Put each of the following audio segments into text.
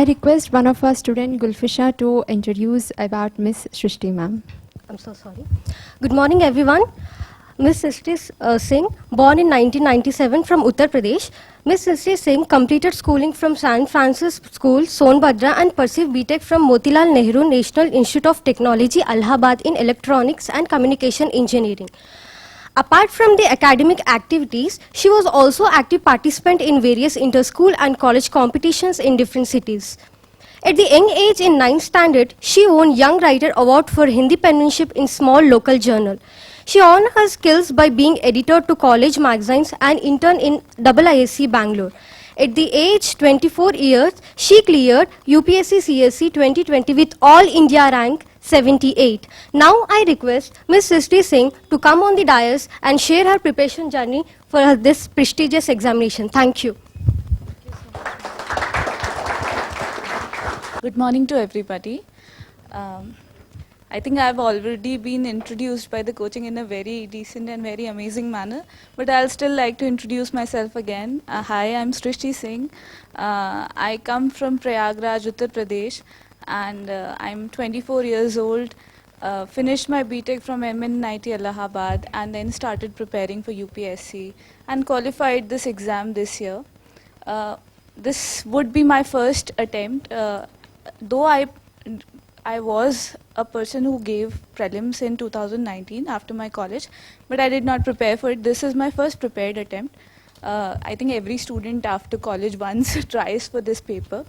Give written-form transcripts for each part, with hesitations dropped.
request one of our student, Gulfisha, to introduce about Miss Shrishti ma'am. I'm so sorry. Good morning, everyone. Miss Srishti Singh, born in 1997 from Uttar Pradesh. Miss Srishti Singh completed schooling from St. Francis School, Sonbhadra, and pursued BTech from Motilal Nehru National Institute of Technology, Allahabad, in Electronics and Communication Engineering. Apart from the academic activities, she was also active participant in various inter-school and college competitions in different cities. At the young age in 9th standard, she won Young Writer Award for Hindi penmanship in small local journal. She honed her skills by being editor to college magazines and intern in IISc Bangalore. At the age 24 years, she cleared UPSC CSC 2020 with All India rank 78. Now I request Ms. Srishti Singh to come on the dais and share her preparation journey for this prestigious examination. Thank you. Good morning to everybody. I think I've already been introduced by the coaching in a very decent and very amazing manner, but I'll still like to introduce myself again. Hi, I'm Srishti Singh. I come from Prayagraj, Uttar Pradesh, and I'm 24 years old. Finished my BTech from MNIT Allahabad and then started preparing for UPSC and qualified this exam this year. This would be my first attempt. Though I was a person who gave prelims in 2019 after my college, but I did not prepare for it. This is my first prepared attempt. I think every student after college once tries for this paper.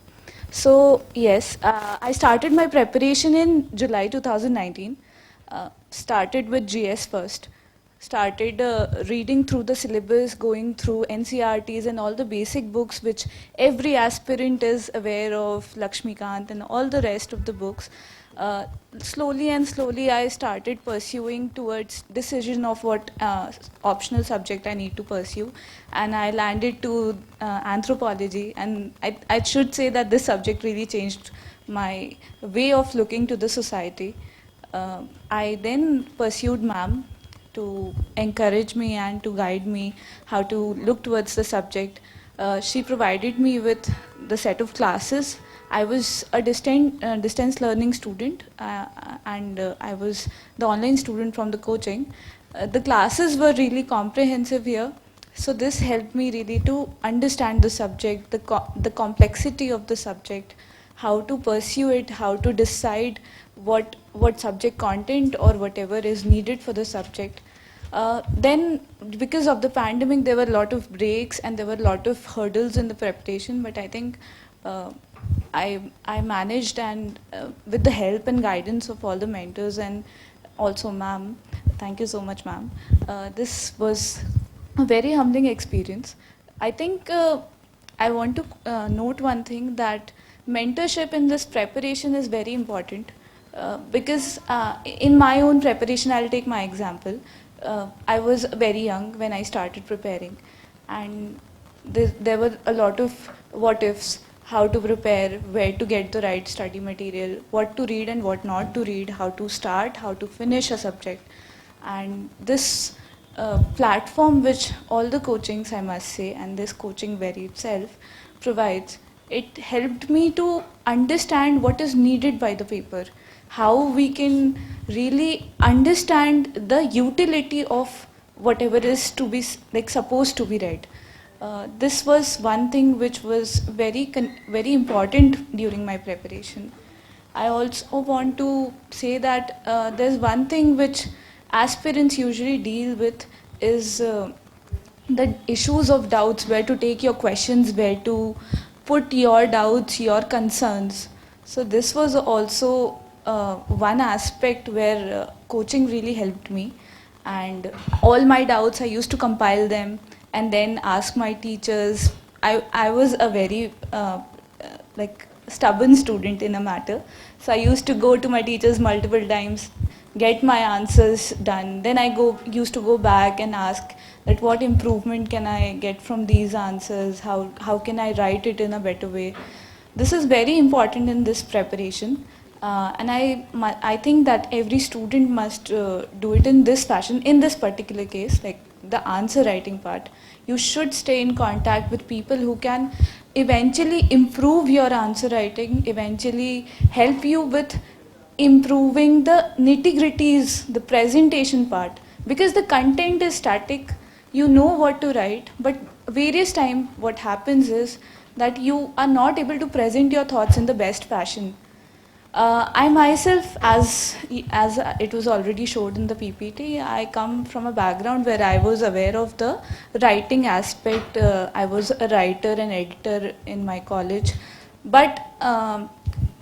So yes, I started my preparation in July 2019. Started with GS first. Started reading through the syllabus, going through NCRTs and all the basic books which every aspirant is aware of, Lakshmikant and all the rest of the books. Slowly and slowly I started pursuing towards decision of what optional subject I need to pursue, and I landed to anthropology, and I should say that this subject really changed my way of looking to the society. I then pursued MAM to encourage me and to guide me how to look towards the subject. She provided me with the set of classes. I was a distance learning student and I was the online student from the coaching. The classes were really comprehensive here, so this helped me really to understand the subject, the complexity of the subject, how to pursue it, how to decide what subject content or whatever is needed for the subject. Then because of the pandemic there were a lot of breaks and there were a lot of hurdles in the preparation, but I think I managed, and with the help and guidance of all the mentors and also ma'am, thank you so much ma'am, this was a very humbling experience. I think I want to note one thing, that mentorship in this preparation is very important. Because in my own preparation, I'll take my example. I was very young when I started preparing, and there were a lot of what ifs, how to prepare, where to get the right study material, what to read and what not to read, how to start, how to finish a subject. And this platform which all the coachings, I must say, and this coaching very itself provides, it helped me to understand what is needed by the paper, how we can really understand the utility of whatever is to be supposed to be read. This was one thing which was very important during my preparation. I also want to say that there's one thing which aspirants usually deal with is the issues of doubts, where to take your questions, where to put your doubts, your concerns. So this was also one aspect where coaching really helped me, and all my doubts I used to compile them and then ask my teachers. I was a very stubborn student in a matter, so I used to go to my teachers multiple times, get my answers done, then I used to go back and ask that what improvement can I get from these answers, how can I write it in a better way. This is very important in this preparation. And I think that every student must do it in this fashion. In this particular case, like the answer writing part, you should stay in contact with people who can eventually improve your answer writing, eventually help you with improving the nitty-gritties, the presentation part. Because the content is static, you know what to write, but various time what happens is that you are not able to present your thoughts in the best fashion. I myself, as it was already showed in the PPT, I come from a background where I was aware of the writing aspect. I was a writer and editor in my college, but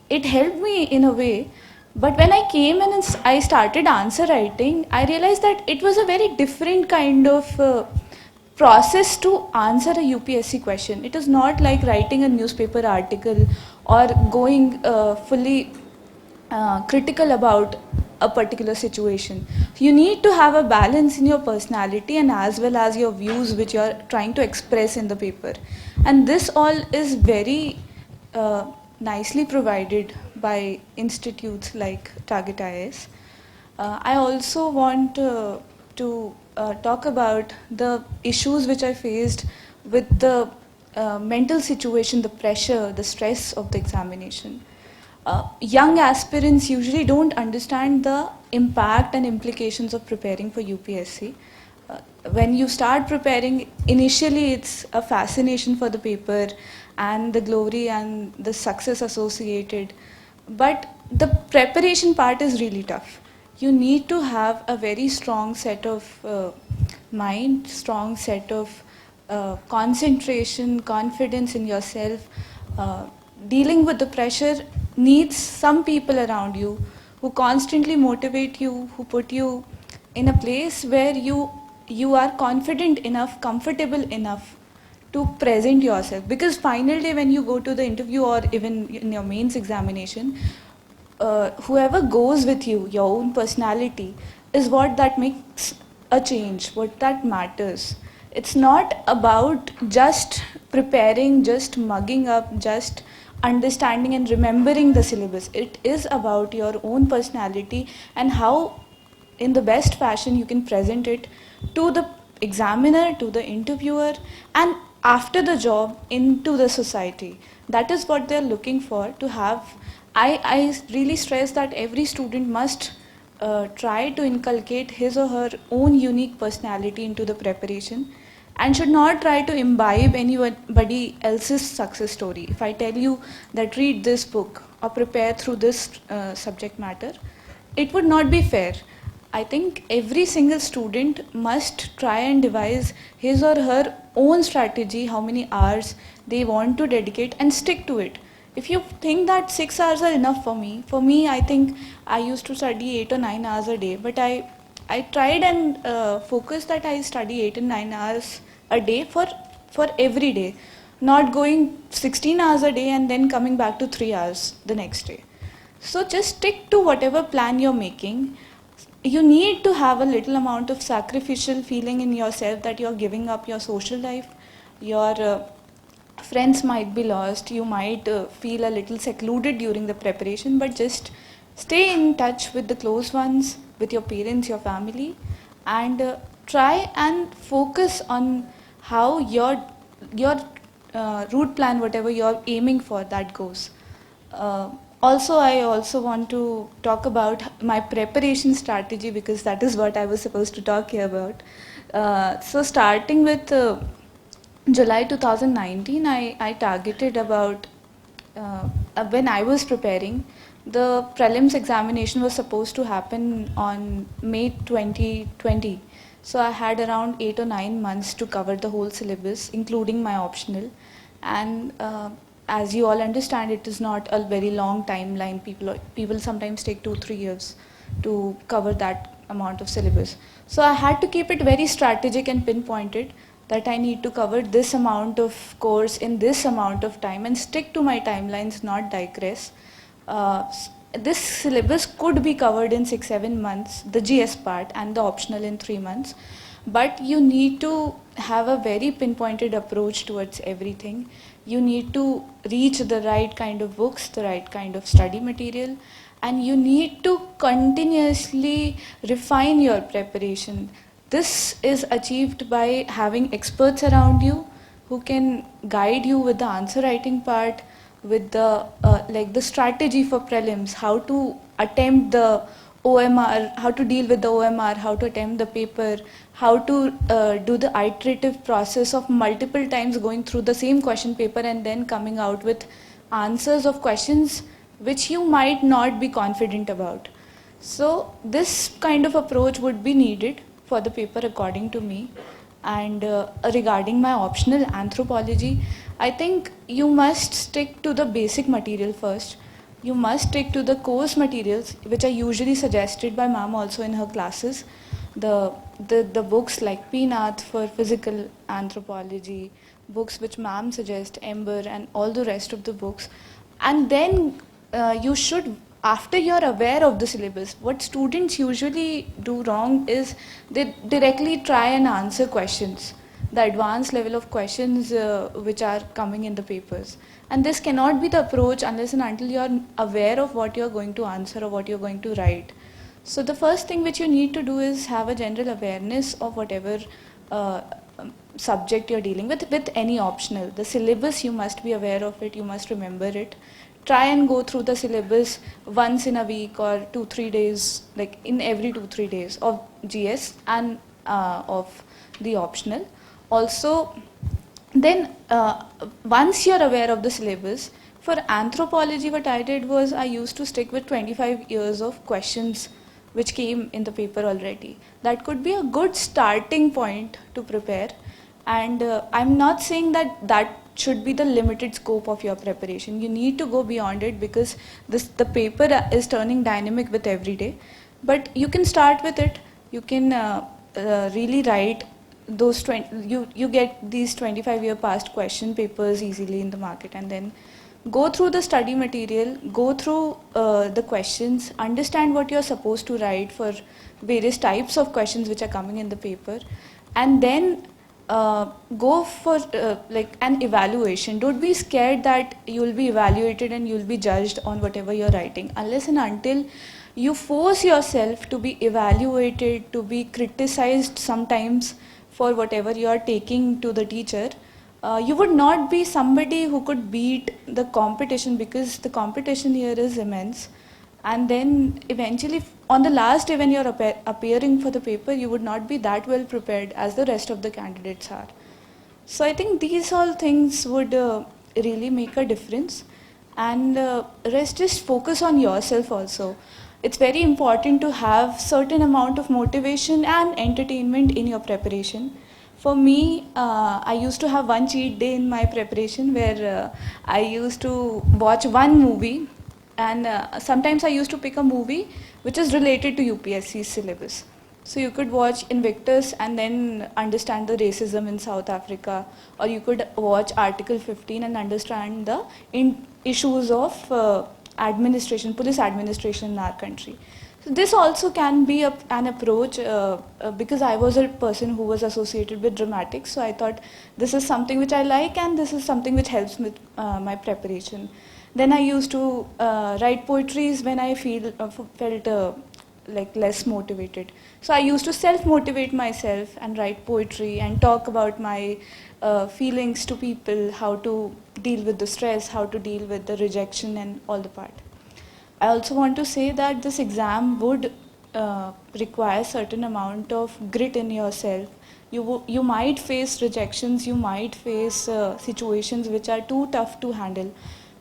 it helped me in a way. But when I came in and I started answer writing, I realized that it was a very different kind of process to answer a UPSC question. It is not like writing a newspaper article or going fully critical about a particular situation. You need to have a balance in your personality and as well as your views which you are trying to express in the paper. And this all is very nicely provided by institutes like Target IAS. I also want to talk about the issues which I faced with the mental situation, the pressure, the stress of the examination. Young aspirants usually don't understand the impact and implications of preparing for UPSC. When you start preparing, initially it's a fascination for the paper and the glory and the success associated. But the preparation part is really tough. You need to have a very strong set of mind, strong set of concentration, confidence in yourself. Dealing with the pressure needs some people around you who constantly motivate you, who put you in a place where you are confident enough, comfortable enough to present yourself. Because final day when you go to the interview or even in your mains examination, whoever goes with you, your own personality, is what that makes a change, what that matters. It's not about just preparing, just mugging up, just understanding and remembering the syllabus. It is about your own personality and how in the best fashion you can present it to the examiner, to the interviewer, and after the job into the society. That is what they're looking for to have. I really stress that every student must try to inculcate his or her own unique personality into the preparation and should not try to imbibe anybody else's success story. If I tell you that read this book or prepare through this subject matter, it would not be fair. I think every single student must try and devise his or her own strategy, how many hours they want to dedicate and stick to it. If you think that 6 hours are enough for me, I think I used to study 8 or 9 hours a day, but I tried and focused that I study 8 and 9 hours a day for every day, not going 16 hours a day and then coming back to 3 hours the next day. So just stick to whatever plan you're making. You need to have a little amount of sacrificial feeling in yourself that you're giving up your social life, your friends might be lost, you might feel a little secluded during the preparation, but just stay in touch with the close ones, with your parents, your family, and try and focus on how your route plan, whatever you're aiming for, that goes. I also want to talk about my preparation strategy because that is what I was supposed to talk here about. So starting with July 2019, I targeted about, when I was preparing, the prelims examination was supposed to happen on May 2020. So I had around 8 or 9 months to cover the whole syllabus, including my optional. And as you all understand, it is not a very long timeline. People sometimes take 2-3 years to cover that amount of syllabus. So I had to keep it very strategic and pinpointed that I need to cover this amount of course in this amount of time and stick to my timelines, not digress. This syllabus could be covered in 6-7 months, the GS part and the optional in 3 months. But you need to have a very pinpointed approach towards everything. You need to reach the right kind of books, the right kind of study material, and you need to continuously refine your preparation. This is achieved by having experts around you, who can guide you with the answer writing part, with the like the strategy for prelims, how to attempt the OMR, how to deal with the OMR, how to attempt the paper, how to do the iterative process of multiple times going through the same question paper and then coming out with answers of questions which you might not be confident about. So this kind of approach would be needed for the paper according to me. And regarding my optional anthropology, I think you must stick to the basic material first. You must stick to the course materials, which are usually suggested by ma'am also in her classes. The books like Pinath for physical anthropology, books which ma'am suggests, Ember and all the rest of the books. And then you should, after you're aware of the syllabus, what students usually do wrong is they directly try and answer questions, the advanced level of questions which are coming in the papers. And this cannot be the approach unless and until you're aware of what you're going to answer or what you're going to write. So the first thing which you need to do is have a general awareness of whatever subject you're dealing with any optional. The syllabus, you must be aware of it, you must remember it. Try and go through the syllabus once in a week or 2-3 days, like in every 2-3 days of GS and of the optional. Also, then once you're aware of the syllabus, for anthropology what I did was I used to stick with 25 years of questions which came in the paper already. That could be a good starting point to prepare. And I'm not saying that should be the limited scope of your preparation. You need to go beyond it because the paper is turning dynamic with every day. But you can start with it. You can really write those 20, you get these 25-year past question papers easily in the market, and then go through the study material, go through the questions, understand what you're supposed to write for various types of questions which are coming in the paper, and then go for like an evaluation. Don't be scared that you will be evaluated and you will be judged on whatever you're writing. Unless and until you force yourself to be evaluated, to be criticized sometimes for whatever you are taking to the teacher, you would not be somebody who could beat the competition, because the competition here is immense. And then eventually on the last day when you're appearing for the paper, you would not be that well prepared as the rest of the candidates are. So I think these all things would really make a difference. And rest, just focus on yourself also. It's very important to have certain amount of motivation and entertainment in your preparation. For me, I used to have one cheat day in my preparation where I used to watch one movie, and sometimes I used to pick a movie which is related to UPSC's syllabus. So you could watch Invictus and then understand the racism in South Africa, or you could watch Article 15 and understand the issues of administration, police administration in our country. So this also can be an approach because I was a person who was associated with dramatics, so I thought this is something which I like and this is something which helps with my preparation. Then I used to write poetries when I felt like less motivated. So I used to self-motivate myself and write poetry and talk about my feelings to people, how to deal with the stress, how to deal with the rejection and all the part. I also want to say that this exam would require certain amount of grit in yourself. You might face rejections, you might face situations which are too tough to handle.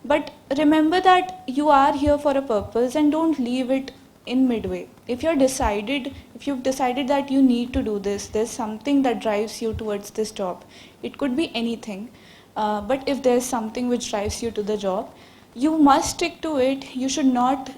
But remember that you are here for a purpose, and don't leave it in midway. If you've decided that you need to do this, there's something that drives you towards this job. It could be anything, but if there's something which drives you to the job, you must stick to it. You should not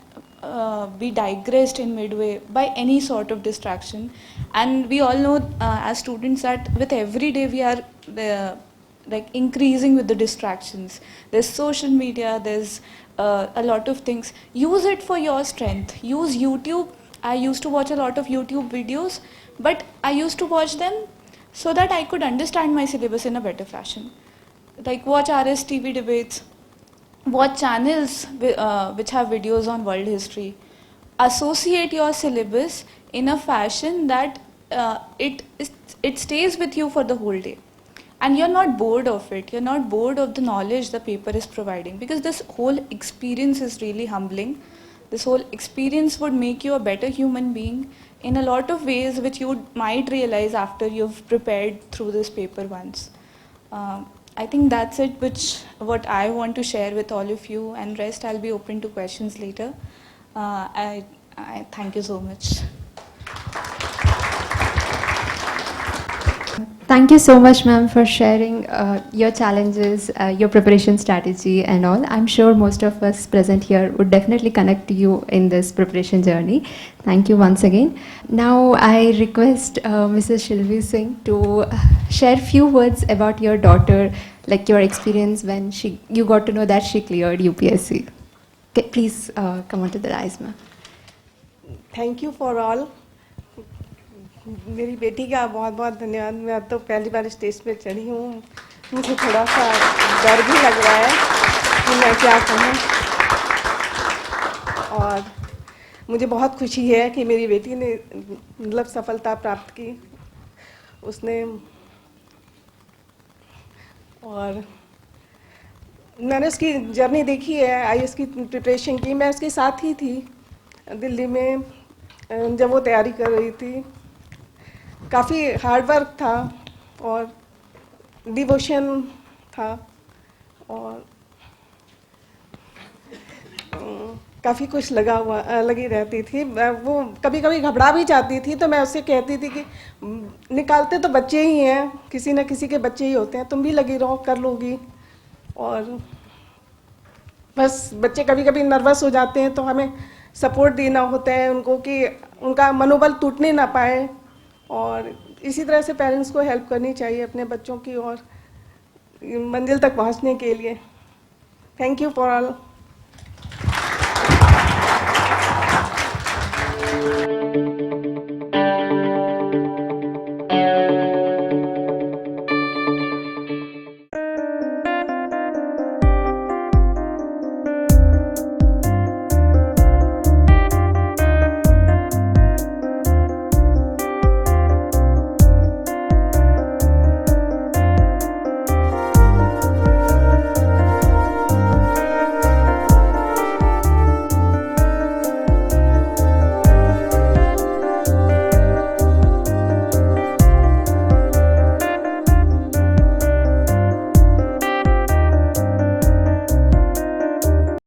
be digressed in midway by any sort of distraction. And we all know as students that with every day we are like increasing with the distractions. There's social media, there's a lot of things. Use it for your strength. Use YouTube. I used to watch a lot of YouTube videos, but I used to watch them so that I could understand my syllabus in a better fashion. Like watch RSTV debates, watch channels which have videos on world history. Associate your syllabus in a fashion that it stays with you for the whole day. and you're not bored of it. You're not bored of the knowledge the paper is providing, because this whole experience is really humbling. This whole experience would make you a better human being in a lot of ways, which you might realize after you've prepared through this paper once. I think that's it, what I want to share with all of you, and rest I'll be open to questions later. I thank you so much. Thank you so much, ma'am, for sharing your challenges, your preparation strategy and all. I'm sure most of us present here would definitely connect to you in this preparation journey. Thank you once again. Now I request Mrs. Shilvi Singh to share few words about your daughter, like your experience when you got to know that she cleared UPSC. Okay, please come on to the rise, ma'am. Thank you for all. मेरी बेटी का बहुत बहुत धन्यवाद. मैं अब तो पहली बार स्टेज पे चढ़ी हूँ, मुझे थोड़ा सा डर भी लग रहा है कि मैं क्या कहूँ. और मुझे बहुत खुशी है कि मेरी बेटी ने मतलब सफलता प्राप्त की उसने. और मैंने उसकी जर्नी देखी है, आईएएस की प्रिपरेशन की. मैं उसके साथ ही थी दिल्ली में जब वो तैयारी कर रही थी. काफ़ी हार्ड वर्क था और डिवोशन था और काफ़ी कुछ लगी रहती थी. वो कभी कभी घबरा भी जाती थी, तो मैं उससे कहती थी कि निकालते तो बच्चे ही हैं, किसी न किसी के बच्चे ही होते हैं, तुम भी लगी रहो, कर लोगी. और बस बच्चे कभी कभी नर्वस हो जाते हैं, तो हमें सपोर्ट देना होता है उनको कि उनका मनोबल टूटने ना पाए. और इसी तरह से पेरेंट्स को हेल्प करनी चाहिए अपने बच्चों की और मंजिल तक पहुंचने के लिए. Thank you for all.